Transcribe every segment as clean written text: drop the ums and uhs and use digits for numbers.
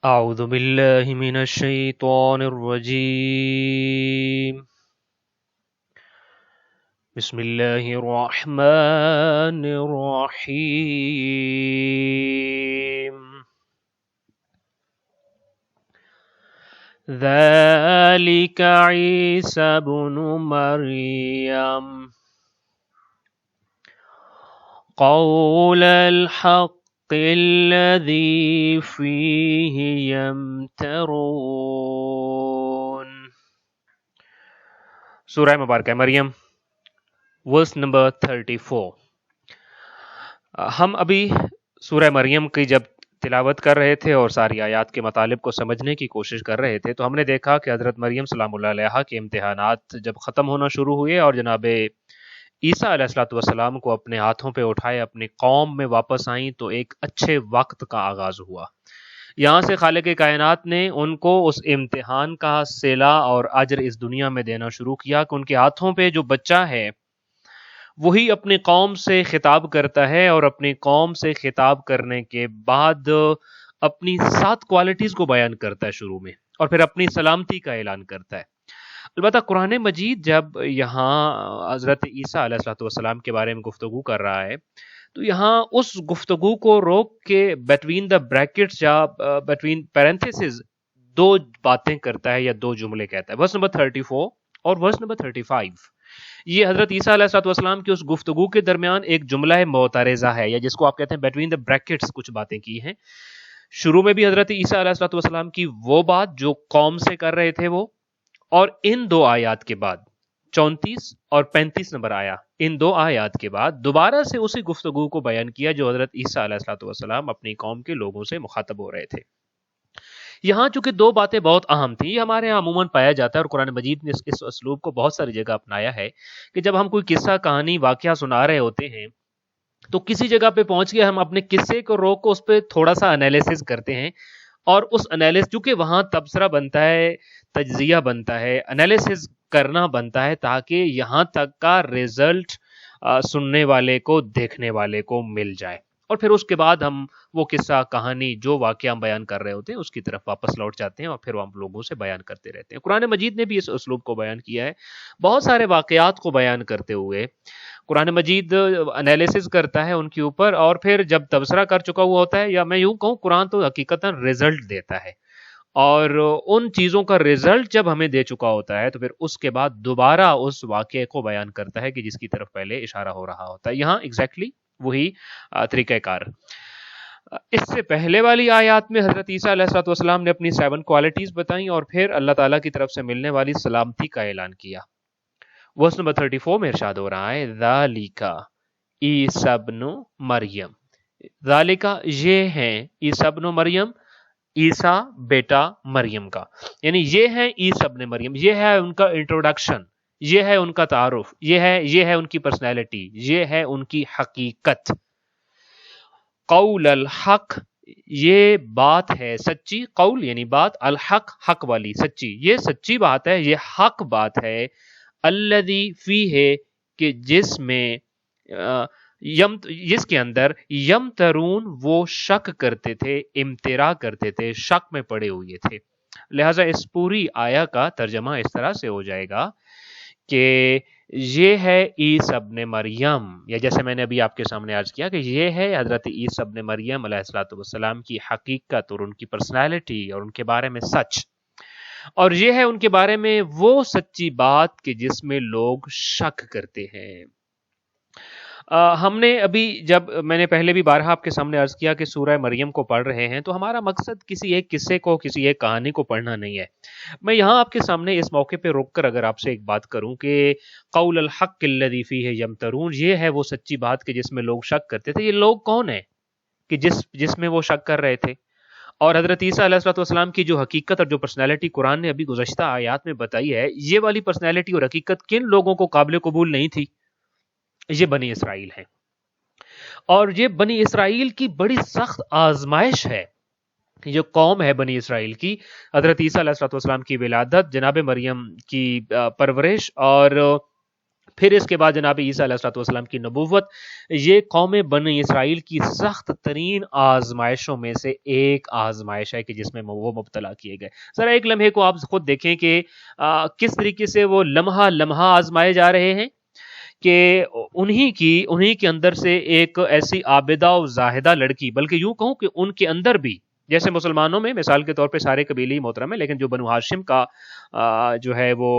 أعوذ بالله من الشيطان الرجيم بسم الله الرحمن الرحيم ذلك عيسى بن مريم قول الحق الذي فيه يمترون. سورہ مبارکہ مریم ورس نمبر 34. ہم ابھی سورہ مریم کی جب تلاوت کر رہے تھے اور ساری آیات کے مطالب کو سمجھنے کی کوشش کر رہے تھے تو ہم نے دیکھا کہ حضرت مریم سلام اللہ علیہا کے امتحانات جب ختم ہونا شروع ہوئے اور جناب عیسیٰ علیہ الصلوۃ والسلام کو اپنے ہاتھوں پہ اٹھائے اپنی قوم میں واپس آئیں تو ایک اچھے وقت کا آغاز ہوا. یہاں سے خالق کائنات نے ان کو اس امتحان کا صلہ اور اجر اس دنیا میں دینا شروع کیا کہ ان کے ہاتھوں پہ جو بچہ ہے وہی اپنی قوم سے خطاب کرتا ہے اور اپنی قوم سے خطاب کرنے کے بعد اپنی 7 کوالٹیز کو بیان کرتا ہے شروع میں اور پھر اپنی سلامتی کا اعلان کرتا ہے. البتہ قرآن مجید جب یہاں حضرت عیسیٰ علیہ الصلوۃ والسلام کے بارے میں گفتگو کر رہا ہے تو یہاں اس گفتگو کو روک کے بٹوین دا بریکٹس یا بٹوین پیرنتھیسز 2 باتیں کرتا ہے یا 2 جملے کہتا ہے. ورس نمبر 34 اور ورس نمبر 35 یہ حضرت عیسیٰ علیہ الصلوۃ والسلام کی اس گفتگو کے درمیان ایک جملہ معترضہ ہے یا جس کو آپ کہتے ہیں بٹوین دا بریکٹس کچھ باتیں کی ہیں. شروع میں بھی حضرت عیسیٰ علیہ الصلوۃ والسلام کی وہ بات جو قوم سے کر رہے تھے وہ، اور ان 2 آیات کے بعد 34 اور 35 نمبر آیا، ان 2 آیات کے بعد دوبارہ سے اسی گفتگو کو بیان کیا جو حضرت عیسیٰ علیہ الصلوۃ والسلام اپنی قوم کے لوگوں سے مخاطب ہو رہے تھے. یہاں چونکہ 2 باتیں بہت اہم تھیں، یہ ہمارے یہاں عموماً پایا جاتا ہے اور قرآن مجید نے اس اسلوب کو بہت ساری جگہ اپنایا ہے کہ جب ہم کوئی قصہ کہانی واقعہ سنا رہے ہوتے ہیں تو کسی جگہ پہ پہنچ کے ہم اپنے قصے کو روک کو اس پہ تھوڑا سا انالیسس کرتے ہیں اور اس انالیسس چونکہ وہاں تبصرہ بنتا ہے، تجزیہ بنتا ہے، انالیسس کرنا بنتا ہے تاکہ یہاں تک کا ریزلٹ سننے والے کو دیکھنے والے کو مل جائے اور پھر اس کے بعد ہم وہ قصہ کہانی جو واقعہ ہم بیان کر رہے ہوتے ہیں اس کی طرف واپس لوٹ جاتے ہیں اور پھر ہم لوگوں سے بیان کرتے رہتے ہیں. قرآن مجید نے بھی اس اسلوب کو بیان کیا ہے. بہت سارے واقعات کو بیان کرتے ہوئے قرآن مجید انالیسس کرتا ہے ان کے اوپر اور پھر جب تبصرہ کر چکا ہوا ہوتا ہے، یا میں یوں کہوں قرآن تو حقیقتاً رزلٹ دیتا ہے اور ان چیزوں کا رزلٹ جب ہمیں دے چکا ہوتا ہے تو پھر اس کے بعد دوبارہ اس واقعے کو بیان کرتا ہے کہ جس کی طرف پہلے اشارہ ہو رہا ہوتا ہے. یہاں ایگزیکٹلی وہی طریقہ کار. اس سے پہلے والی آیات میں حضرت عیسیٰ علیہ الصلوۃ والسلام نے اپنی 7 کوالٹیز بتائیں اور پھر اللہ تعالیٰ کی طرف سے ملنے والی سلامتی کا اعلان کیا. ورس نمبر 34 میں ارشاد ہو رہا ہے ذالک عیسی ابن مریم. ذالک یہ ہیں عیسی ابن مریم، عیسیٰ بیٹا مریم کا، یعنی یہ ہے عیسی ابن مریم، یہ ہے ان کا انٹروڈکشن، یہ ہے ان کا تعارف، یہ ہے ان کی پرسنالٹی، یہ ہے ان کی حقیقت. قول الحق یہ بات ہے سچی، قول یعنی بات، الحق حق والی سچی، یہ سچی بات ہے، یہ حق بات ہے. الذی فیہ کہ جس کے اندر یمترون وہ شک کرتے تھے، امترا کرتے تھے، شک میں پڑے ہوئے تھے. لہٰذا اس پوری آیا کا ترجمہ اس طرح سے ہو جائے گا کہ یہ ہے عیسی ابن مریم، یا جیسے میں نے ابھی آپ کے سامنے عرض کیا کہ یہ ہے حضرت عیسی ابن مریم علیہ الصلوۃ والسلام کی حقیقت اور ان کی پرسنالٹی اور ان کے بارے میں سچ، اور یہ ہے ان کے بارے میں وہ سچی بات کہ جس میں لوگ شک کرتے ہیں. ہم نے ابھی جب میں نے پہلے بھی بارہا آپ کے سامنے عرض کیا کہ سورہ مریم کو پڑھ رہے ہیں تو ہمارا مقصد کسی ایک قصے کو، کسی ایک کہانی کو پڑھنا نہیں ہے. میں یہاں آپ کے سامنے اس موقع پہ رک کر اگر آپ سے ایک بات کروں کہ قول الحق الذی فیہ یمترون، یہ ہے وہ سچی بات کہ جس میں لوگ شک کرتے تھے. یہ لوگ کون ہیں کہ جس میں وہ شک کر رہے تھے؟ اور حضرت عیسیٰ علیہ الصلوۃ والسلام کی جو حقیقت اور جو پرسنالٹی قرآن نے ابھی گزشتہ آیات میں بتائی ہے، یہ والی پرسنالٹی اور حقیقت کن لوگوں کو قابل قبول نہیں تھی؟ یہ بنی اسرائیل ہے. اور یہ بنی اسرائیل کی بڑی سخت آزمائش ہے. جو قوم ہے بنی اسرائیل کی، حضرت عیسیٰ علیہ الصلوۃ والسلام کی ولادت، جناب مریم کی پرورش اور پھر اس کے بعد جناب عیسیٰ علیہ الصلوۃ والسلام کی نبوت، یہ قوم بنی اسرائیل کی سخت ترین آزمائشوں میں سے ایک آزمائش ہے کہ جس میں وہ مبتلا کیے گئے۔ ذرا ایک لمحے کو آپ خود دیکھیں کہ کس طریقے سے وہ لمحہ لمحہ آزمائے جا رہے ہیں، کہ انہی کے اندر سے ایک ایسی عابدہ و زاہدہ لڑکی، بلکہ یوں کہوں کہ ان کے اندر بھی، جیسے مسلمانوں میں مثال کے طور پہ سارے قبیلے ہی محترم ہیں، لیکن جو بنو ہاشم کا جو ہے وہ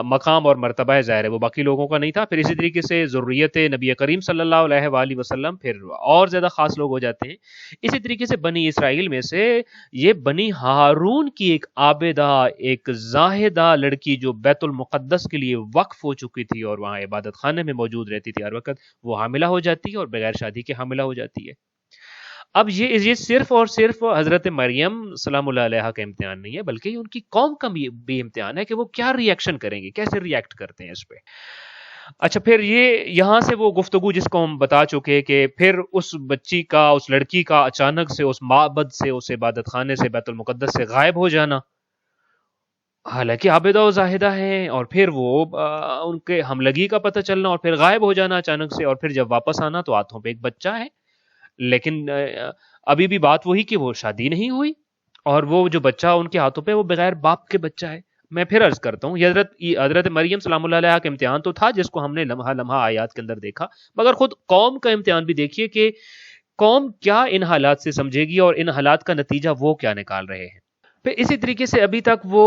مقام اور مرتبہ ہے، ظاہر ہے وہ باقی لوگوں کا نہیں تھا۔ پھر اسی طریقے سے ذریت نبی کریم صلی اللہ علیہ وآلہ وسلم پھر اور زیادہ خاص لوگ ہو جاتے ہیں۔ اسی طریقے سے بنی اسرائیل میں سے یہ بنی ہارون کی ایک عابدہ، ایک زاہدہ لڑکی جو بیت المقدس کے لیے وقف ہو چکی تھی اور وہاں عبادت خانے میں موجود رہتی تھی ہر وقت، وہ حاملہ ہو جاتی ہے اور بغیر شادی کے حاملہ ہو جاتی ہے۔ اب یہ صرف اور صرف حضرت مریم سلام اللہ علیہ کا امتحان نہیں ہے، بلکہ ان کی قوم کا بھی امتحان ہے کہ وہ کیا ری ایکشن کریں گے، کیسے ری ایکٹ کرتے ہیں اس پہ۔ اچھا، پھر یہ یہاں سے وہ گفتگو جس کو ہم بتا چکے کہ پھر اس بچی کا، اس لڑکی کا اچانک سے اس معبد سے، اس عبادت خانے سے، بیت المقدس سے غائب ہو جانا، حالانکہ عابدہ و زاہدہ ہیں، اور پھر وہ ان کے ہملگی کا پتہ چلنا اور پھر غائب ہو جانا اچانک سے، اور پھر جب واپس آنا تو ہاتھوں پہ ایک بچہ ہے، لیکن ابھی بھی بات وہی کہ وہ شادی نہیں ہوئی، اور وہ جو بچہ ان کے ہاتھوں پہ وہ بغیر باپ کے بچہ ہے۔ میں پھر عرض کرتا ہوں، یہ حضرت مریم سلام اللہ علیہ کا امتحان تو تھا جس کو ہم نے لمحہ لمحہ آیات کے اندر دیکھا، مگر خود قوم کا امتحان بھی دیکھیے کہ قوم کیا ان حالات سے سمجھے گی اور ان حالات کا نتیجہ وہ کیا نکال رہے ہیں۔ پھر اسی طریقے سے ابھی تک وہ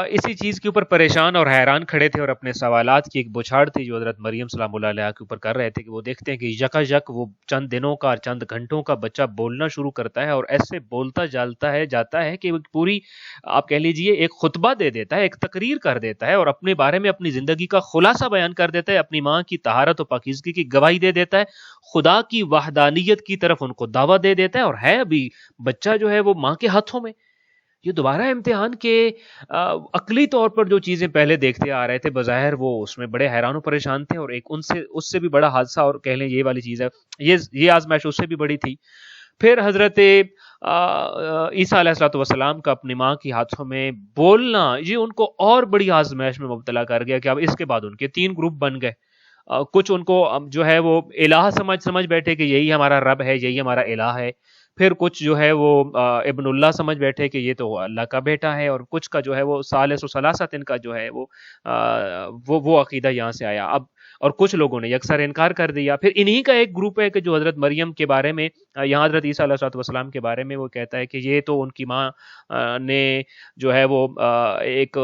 اسی چیز کے اوپر پریشان اور حیران کھڑے تھے، اور اپنے سوالات کی ایک بچھاڑ تھی جو حضرت مریم سلام اللہ علیہ کے اوپر کر رہے تھے، کہ وہ دیکھتے ہیں کہ یک وہ چند دنوں کا، چند گھنٹوں کا بچہ بولنا شروع کرتا ہے، اور ایسے بولتا جاتا ہے کہ وہ پوری، آپ کہہ لیجئے، ایک خطبہ دے دیتا ہے، ایک تقریر کر دیتا ہے، اور اپنے بارے میں اپنی زندگی کا خلاصہ بیان کر دیتا ہے، اپنی ماں کی طہارت و پاکیزگی کی گواہی دے دیتا ہے، خدا کی وحدانیت کی طرف ان کو دعوت دے دیتا ہے، اور ہے ابھی بچہ جو ہے وہ ماں کے ہاتھوں میں۔ یہ دوبارہ امتحان کے عقلی طور پر جو چیزیں پہلے دیکھتے آ رہے تھے، بظاہر وہ اس میں بڑے حیران و پریشان تھے، اور ایک اس سے بھی بڑا حادثہ، اور کہہ لیں یہ والی چیز ہے، یہ آزمائش اس سے بھی بڑی تھی۔ پھر حضرت عیسیٰ علیہ الصلوۃ والسلام کا اپنی ماں کے ہاتھوں میں بولنا، یہ ان کو اور بڑی آزمائش میں مبتلا کر گیا، کہ اب اس کے بعد ان کے 3 گروپ بن گئے۔ کچھ ان کو جو ہے وہ الہ سمجھ بیٹھے کہ یہی ہمارا رب ہے، یہی ہمارا الہ ہے۔ پھر کچھ جو ہے وہ ابن اللہ سمجھ بیٹھے کہ یہ تو اللہ کا بیٹا ہے، اور کچھ کا جو ہے وہ ثالث و ثلاثت، ان کا جو ہے وہ عقیدہ یہاں سے آیا۔ اب اور کچھ لوگوں نے یکسر انکار کر دیا۔ پھر انہی کا ایک گروپ ہے کہ جو حضرت مریم کے بارے میں، یہاں حضرت عیسیٰ علیہ الصلوۃ والسلام کے بارے میں وہ کہتا ہے کہ یہ تو ان کی ماں نے جو ہے وہ ایک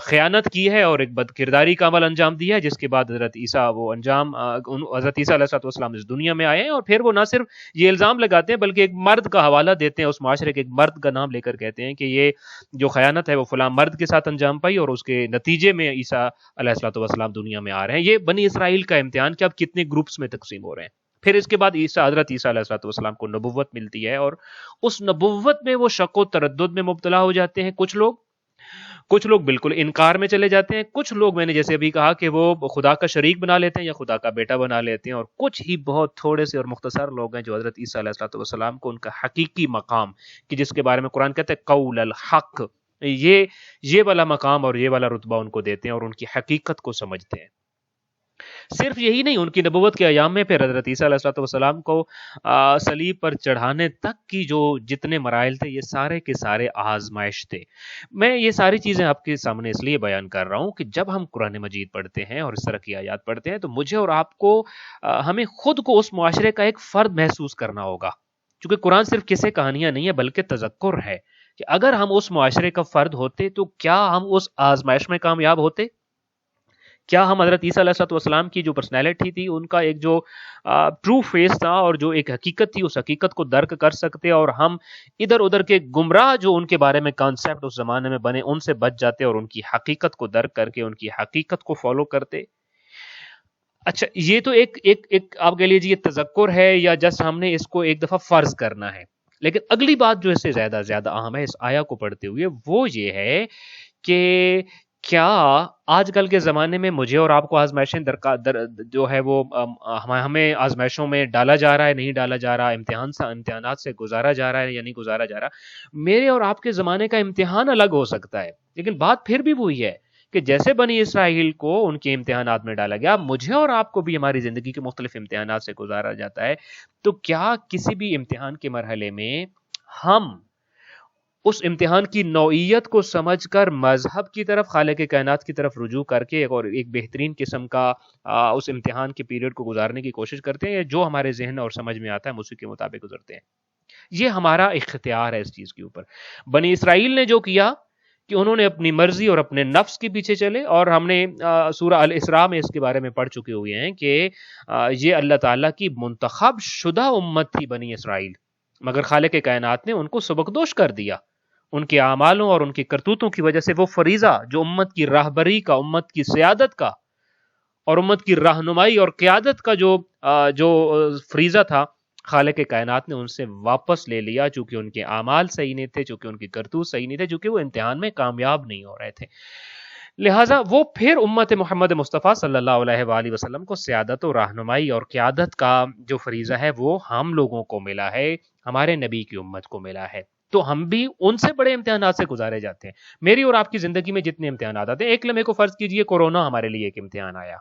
خیانت کی ہے اور ایک بد کرداری کا عمل انجام دیا ہے، جس کے بعد حضرت عیسیٰ حضرت عیسیٰ علیہ الصلوۃ والسلام اس دنیا میں آئے ہیں، اور پھر وہ نہ صرف یہ الزام لگاتے ہیں بلکہ ایک مرد کا حوالہ دیتے ہیں، اس معاشرے کے ایک مرد کا نام لے کر کہتے ہیں کہ یہ جو خیانت ہے وہ فلاں مرد کے ساتھ انجام پائی، اور اس کے نتیجے میں عیسیٰ علیہ الصلوۃ والسلام دنیا میں آ رہے ہیں۔ یہ بنی اسرائیل کا امتحان کہ اب کتنے گروپس میں تقسیم ہو رہے ہیں۔ پھر اس کے بعد حضرت عیسیٰ علیہ الصلوۃ والسلام کو نبوت ملتی ہے، اور اس نبوت میں وہ شک و تردد میں مبتلا ہو جاتے ہیں کچھ لوگ بالکل انکار میں چلے جاتے ہیں، کچھ لوگ میں نے جیسے ابھی کہا کہ وہ خدا کا شریک بنا لیتے ہیں یا خدا کا بیٹا بنا لیتے ہیں، اور کچھ ہی بہت تھوڑے سے اور مختصر لوگ ہیں جو حضرت عیسیٰ علیہ الصلوۃ والسلام کو ان کا حقیقی مقام، کہ جس کے بارے میں قرآن کہتا ہے قول الحق، یہ والا مقام اور یہ والا رتبہ ان کو دیتے ہیں، اور ان کی حقیقت کو سمجھتے ہیں۔ صرف یہی نہیں، ان کی نبوت کے ایام میں پھر حضرت عیسیٰ علیہ الصلوۃ والسلام کو صلیب پر چڑھانے تک کی جو جتنے مراحل تھے، یہ سارے کے سارے آزمائش تھے۔ میں یہ ساری چیزیں آپ کے سامنے اس لیے بیان کر رہا ہوں کہ جب ہم قرآن مجید پڑھتے ہیں اور اس طرح کی آیات پڑھتے ہیں تو مجھے اور آپ کو ہمیں خود کو اس معاشرے کا ایک فرد محسوس کرنا ہوگا، کیونکہ قرآن صرف قصے کہانیاں نہیں ہے بلکہ تذکر ہے، کہ اگر ہم اس معاشرے کا فرد ہوتے تو کیا ہم اس آزمائش میں کامیاب ہوتے؟ کیا ہم حضرت عیسیٰ علیہ السلام کی جو پرسنالٹی تھی، ان کا ایک جو ٹرو فیس تھا اور جو ایک حقیقت تھی، اس حقیقت کو درک کر سکتے، اور ہم ادھر ادھر کے گمراہ جو ان کے بارے میں کانسیپٹ اس زمانے میں بنے ان سے بچ جاتے اور ان کی حقیقت کو درک کر کے ان کی حقیقت کو فالو کرتے؟ اچھا، یہ تو ایک آپ کہہ لیجیے تذکر ہے، یا جسٹ ہم نے اس کو ایک دفعہ فرض کرنا ہے، لیکن اگلی بات جو اس سے زیادہ اہم ہے اس آیا کو پڑھتے ہوئے، وہ یہ ہے کہ کیا آج کل کے زمانے میں مجھے اور آپ کو آزمائشیں جو ہے وہ ہمیں آزمائشوں میں ڈالا جا رہا ہے، نہیں ڈالا جا رہا، امتحانات سے گزارا جا رہا ہے یا نہیں گزارا جا رہا؟ میرے اور آپ کے زمانے کا امتحان الگ ہو سکتا ہے، لیکن بات پھر بھی وہی ہے کہ جیسے بنی اسرائیل کو ان کے امتحانات میں ڈالا گیا، مجھے اور آپ کو بھی ہماری زندگی کے مختلف امتحانات سے گزارا جاتا ہے. تو کیا کسی بھی امتحان کے مرحلے میں ہم اس امتحان کی نوعیت کو سمجھ کر مذہب کی طرف، خالق کائنات کی طرف رجوع کر کے اور ایک بہترین قسم کا اس امتحان کے پیریڈ کو گزارنے کی کوشش کرتے ہیں، یا جو ہمارے ذہن اور سمجھ میں آتا ہے ہم اسی کے مطابق گزرتے ہیں؟ یہ ہمارا اختیار ہے اس چیز کے اوپر. بنی اسرائیل نے جو کیا کہ انہوں نے اپنی مرضی اور اپنے نفس کے پیچھے چلے، اور ہم نے سورہ الاسراء میں اس کے بارے میں پڑھ چکے ہوئے ہیں کہ یہ اللہ تعالیٰ کی منتخب شدہ امت تھی بنی اسرائیل، مگر خالق کائنات نے ان کو سبکدوش کر دیا. ان کے اعمالوں اور ان کی کرتوتوں کی وجہ سے وہ فریضہ جو امت کی راہبری کا، امت کی سیادت کا اور امت کی رہنمائی اور قیادت کا جو فریضہ تھا، خالق کائنات نے ان سے واپس لے لیا، چونکہ ان کے اعمال صحیح نہیں تھے، چونکہ ان کی کرتوت صحیح نہیں تھے، چونکہ وہ امتحان میں کامیاب نہیں ہو رہے تھے. لہٰذا وہ پھر امت محمد مصطفیٰ صلی اللہ علیہ وآلہ وسلم کو سیادت و رہنمائی اور قیادت کا جو فریضہ ہے وہ ہم لوگوں کو ملا ہے، ہمارے نبی کی امت کو ملا ہے. تو ہم بھی ان سے بڑے امتحانات سے گزارے جاتے ہیں. میری اور آپ کی زندگی میں جتنے امتحانات آتے ہیں، ایک لمحے کو فرض کیجئے کورونا ہمارے لیے ایک امتحان آیا،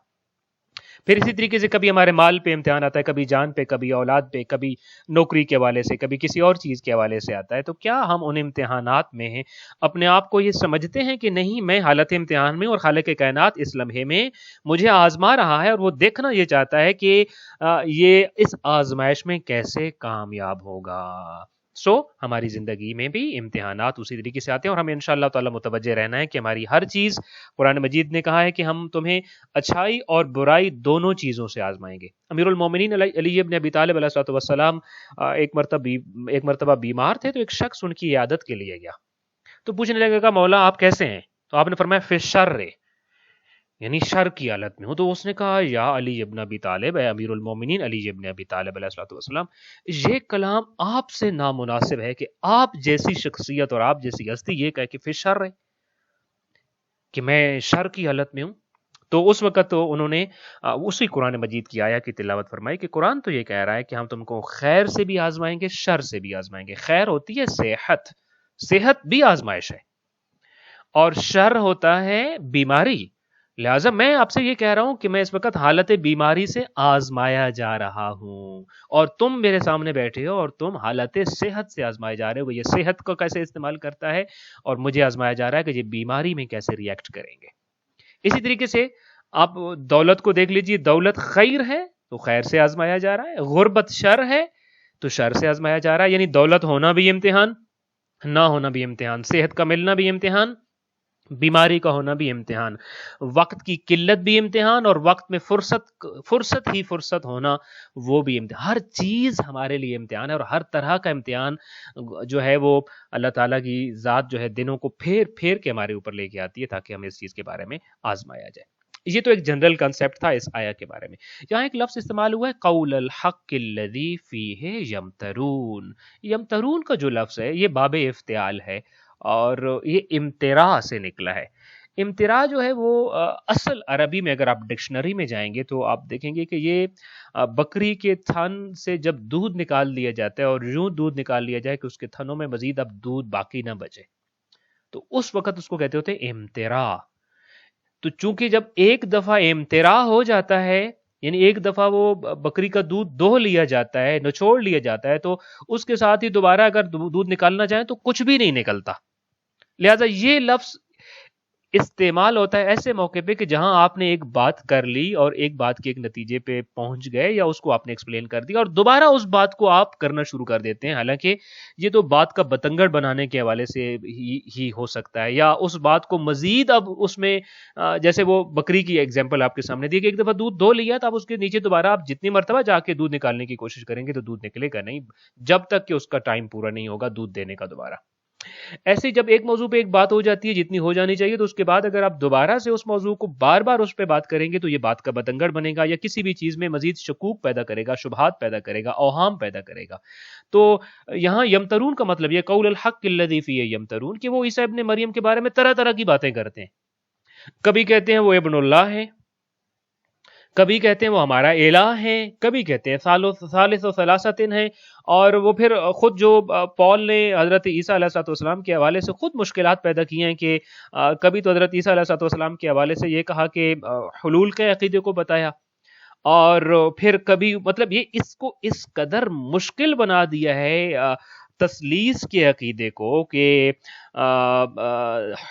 پھر اسی طریقے سے کبھی ہمارے مال پہ امتحان آتا ہے، کبھی جان پہ، کبھی اولاد پہ، کبھی نوکری کے حوالے سے، کبھی کسی اور چیز کے حوالے سے آتا ہے. تو کیا ہم ان امتحانات میں اپنے آپ کو یہ سمجھتے ہیں کہ نہیں، میں حالت امتحان میں اور خالق کائنات اس لمحے میں مجھے آزما رہا ہے اور وہ دیکھنا یہ چاہتا ہے کہ یہ اس آزمائش میں کیسے کامیاب ہوگا. ہماری زندگی میں بھی امتحانات اسی طریقے سے آتے ہیں، اور ہمیں انشاءاللہ تعالی متوجہ رہنا ہے کہ ہماری ہر چیز، قرآن مجید نے کہا ہے کہ ہم تمہیں اچھائی اور برائی دونوں چیزوں سے آزمائیں گے. امیر المومنین علی ابن ابی طالب علیہ السلام ایک مرتبہ بیمار تھے، تو ایک شخص ان کی عیادت کے لیے گیا. تو پوچھنے لگے کہ مولا آپ کیسے ہیں؟ تو آپ نے فرمایا فی الشر، یعنی شر کی حالت میں ہوں. تو اس نے کہا یا علی ابن ابی طالب، اے امیر المومنین علی ابن ابی طالب علیہ السلام، یہ کلام آپ سے نامناسب ہے کہ آپ جیسی شخصیت اور آپ جیسی ہستی یہ کہے کہ فی الشر ہے، کہ میں شر کی حالت میں ہوں. تو اس وقت تو انہوں نے اسی قرآن مجید کی آیت کی تلاوت فرمائی کہ قرآن تو یہ کہہ رہا ہے کہ ہم تم کو خیر سے بھی آزمائیں گے، شر سے بھی آزمائیں گے. خیر ہوتی ہے صحت بھی آزمائش ہے، اور شر ہوتا ہے بیماری. لہٰذا میں آپ سے یہ کہہ رہا ہوں کہ میں اس وقت حالت بیماری سے آزمایا جا رہا ہوں، اور تم میرے سامنے بیٹھے ہو اور تم حالت صحت سے آزمائے جا رہے ہو. یہ صحت کو کیسے استعمال کرتا ہے، اور مجھے آزمایا جا رہا ہے کہ یہ بیماری میں کیسے ریئیکٹ کریں گے. اسی طریقے سے آپ دولت کو دیکھ لیجئے، دولت خیر ہے تو خیر سے آزمایا جا رہا ہے، غربت شر ہے تو شر سے آزمایا جا رہا ہے. یعنی دولت ہونا بھی امتحان، نہ ہونا بھی امتحان، صحت کا ملنا بھی امتحان، بیماری کا ہونا بھی امتحان، وقت کی قلت بھی امتحان، اور وقت میں فرصت ہونا وہ بھی امتحان. ہر چیز ہمارے لیے امتحان ہے، اور ہر طرح کا امتحان جو ہے وہ اللہ تعالیٰ کی ذات جو ہے دنوں کو پھیر کے ہمارے اوپر لے کے آتی ہے تاکہ ہم اس چیز کے بارے میں آزمایا جائے. یہ تو ایک جنرل کنسپٹ تھا اس آیا کے بارے میں. یہاں ایک لفظ استعمال ہوا ہے قول الحق الذی فیہ یمترون. یمترون کا جو لفظ ہے یہ باب افتعال ہے، اور یہ امتراء سے نکلا ہے. امتراء جو ہے وہ اصل عربی میں اگر آپ ڈکشنری میں جائیں گے تو آپ دیکھیں گے کہ یہ بکری کے تھن سے جب دودھ نکال دیا جاتا ہے، اور یوں دودھ نکال لیا جائے کہ اس کے تھنوں میں مزید اب دودھ باقی نہ بچے، تو اس وقت اس کو کہتے ہوتے ہیں امتراء. تو چونکہ جب ایک دفعہ امتراء ہو جاتا ہے، یعنی ایک دفعہ وہ بکری کا دودھ دو لیا جاتا ہے، نچوڑ لیا جاتا ہے، تو اس کے ساتھ ہی دوبارہ اگر دودھ نکالنا چاہیں تو کچھ بھی نہیں نکلتا. لہذا یہ لفظ استعمال ہوتا ہے ایسے موقع پہ کہ جہاں آپ نے ایک بات کر لی اور ایک بات کے ایک نتیجے پہ پہنچ گئے، یا اس کو آپ نے ایکسپلین کر دیا اور دوبارہ اس بات کو آپ کرنا شروع کر دیتے ہیں، حالانکہ یہ تو بات کا بتنگڑ بنانے کے حوالے سے ہی ہو سکتا ہے، یا اس بات کو مزید اب اس میں جیسے وہ بکری کی ایگزامپل آپ کے سامنے دی کہ ایک دفعہ دودھ دو لیا، تو اب اس کے نیچے دوبارہ آپ جتنی مرتبہ جا کے دودھ نکالنے کی کوشش کریں گے تو دودھ نکلے گا نہیں جب تک کہ اس کا ٹائم پورا نہیں ہوگا دودھ دینے کا دوبارہ. ایسے جب ایک موضوع پہ ایک بات ہو جاتی ہے جتنی ہو جانی چاہیے، تو اس کے بعد اگر آپ دوبارہ سے اس موضوع کو بار بار اس پہ بات کریں گے تو یہ بات کا بتنگڑ بنے گا، یا کسی بھی چیز میں مزید شکوک پیدا کرے گا، شبہات پیدا کرے گا، اوہام پیدا کرے گا. تو یہاں یمترون کا مطلب یہ قول الحق الذی فیہ یمترون کہ وہ عیسیٰ ابن مریم کے بارے میں طرح طرح کی باتیں کرتے ہیں. کبھی کہتے ہیں وہ ابن اللہ ہے، کبھی کہتے ہیں وہ ہمارا الہ ہے، کبھی کہتے ہیں ثالث و ثلاثتن ہے، اور وہ پھر خود جو پال نے حضرت عیسیٰ علیہ الصلوۃ والسلام کے حوالے سے خود مشکلات پیدا کی ہیں کہ کبھی تو حضرت عیسیٰ علیہ الصلوۃ والسلام کے حوالے سے یہ کہا کہ حلول کے عقیدے کو بتایا، اور پھر کبھی مطلب یہ اس کو اس قدر مشکل بنا دیا ہے تثلیث کے عقیدے کو کہ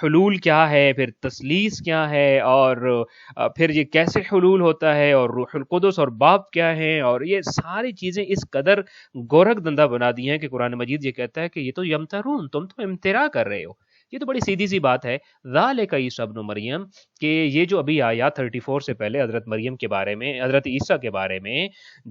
حلول کیا ہے، پھر تثلیث کیا ہے، اور پھر یہ کیسے حلول ہوتا ہے، اور روح القدس اور باپ کیا ہے، اور یہ ساری چیزیں اس قدر گورکھ دندہ بنا دی ہیں کہ قرآن مجید یہ کہتا ہے کہ یہ تو یمترون، تم تو امتراء کر رہے ہو۔ یہ تو بڑی سیدھی سی بات ہے، ذالک عیسی ابن مریم، کہ یہ جو ابھی آیات 34 سے پہلے حضرت مریم کے بارے میں، حضرت عیسیٰ کے بارے میں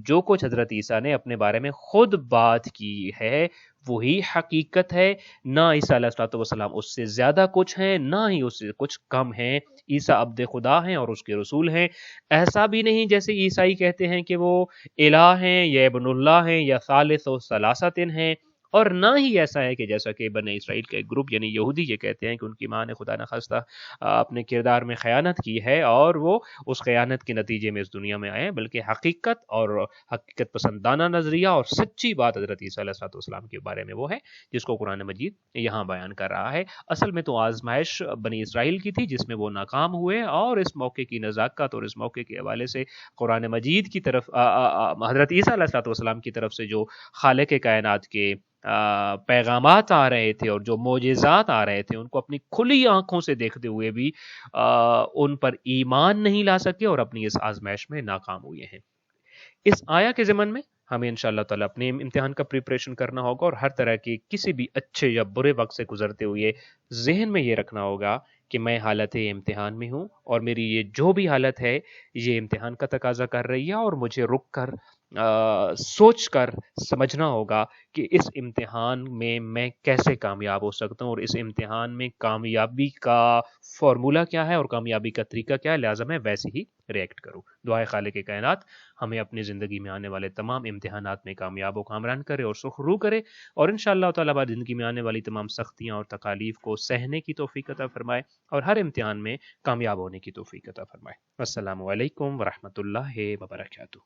جو کچھ حضرت عیسیٰ نے اپنے بارے میں خود بات کی ہے وہی حقیقت ہے، نہ عیسیٰ علیہ الصلوۃ والسلام اس سے زیادہ کچھ ہیں، نہ ہی اس سے کچھ کم ہیں۔ عیسیٰ عبد خدا ہیں اور اس کے رسول ہیں، ایسا بھی نہیں جیسے عیسائی کہتے ہیں کہ وہ الہ ہیں یا ابن اللہ ہیں یا ثالث و ثلاثتن ہیں، اور نہ ہی ایسا ہے کہ جیسا کہ بنی اسرائیل کے ایک گروپ یعنی یہودی یہ کہتے ہیں کہ ان کی ماں نے خدا نخواستہ اپنے کردار میں خیانت کی ہے اور وہ اس خیانت کے نتیجے میں اس دنیا میں آئے، بلکہ حقیقت اور حقیقت پسندانہ نظریہ اور سچی بات حضرت عیسیٰ علیہ السلام کے بارے میں وہ ہے جس کو قرآن مجید یہاں بیان کر رہا ہے۔ اصل میں تو آزمائش بنی اسرائیل کی تھی جس میں وہ ناکام ہوئے، اور اس موقع کی نزاکت اور اس موقع کے حوالے سے قرآن مجید کی طرف حضرت عیسیٰ علیہ السلام کی طرف سے جو خالق کائنات کے پیغامات آ رہے تھے اور جو معجزات آ رہے تھے ان کو اپنی کھلی آنکھوں سے دیکھتے ہوئے بھی ان پر ایمان نہیں لا سکے اور اپنی اس آزمائش میں ناکام ہوئے ہیں۔ اس آیا کے ضمن میں ہمیں انشاءاللہ تعالی اپنے امتحان کا پریپریشن کرنا ہوگا، اور ہر طرح کی کسی بھی اچھے یا برے وقت سے گزرتے ہوئے ذہن میں یہ رکھنا ہوگا کہ میں حالت امتحان میں ہوں، اور میری یہ جو بھی حالت ہے یہ امتحان کا تقاضا کر رہی ہے، اور مجھے رک کر سوچ کر سمجھنا ہوگا کہ اس امتحان میں کیسے کامیاب ہو سکتا ہوں، اور اس امتحان میں کامیابی کا فارمولہ کیا ہے اور کامیابی کا طریقہ کیا ہے، لہٰذا میں ویسے ہی ریئیکٹ کروں۔ دعائے خالق کائنات ہمیں اپنی زندگی میں آنے والے تمام امتحانات میں کامیاب و کامران کرے اور سخرو کرے، اور انشاءاللہ تعالیٰ بعد زندگی میں آنے والی تمام سختیاں اور تکالیف کو سہنے کی توفیق عطا فرمائے، اور ہر امتحان میں کامیاب ہونے کی توفیق عطا فرمائے۔ السلام علیکم ورحمۃ اللہ وبرکاتہ۔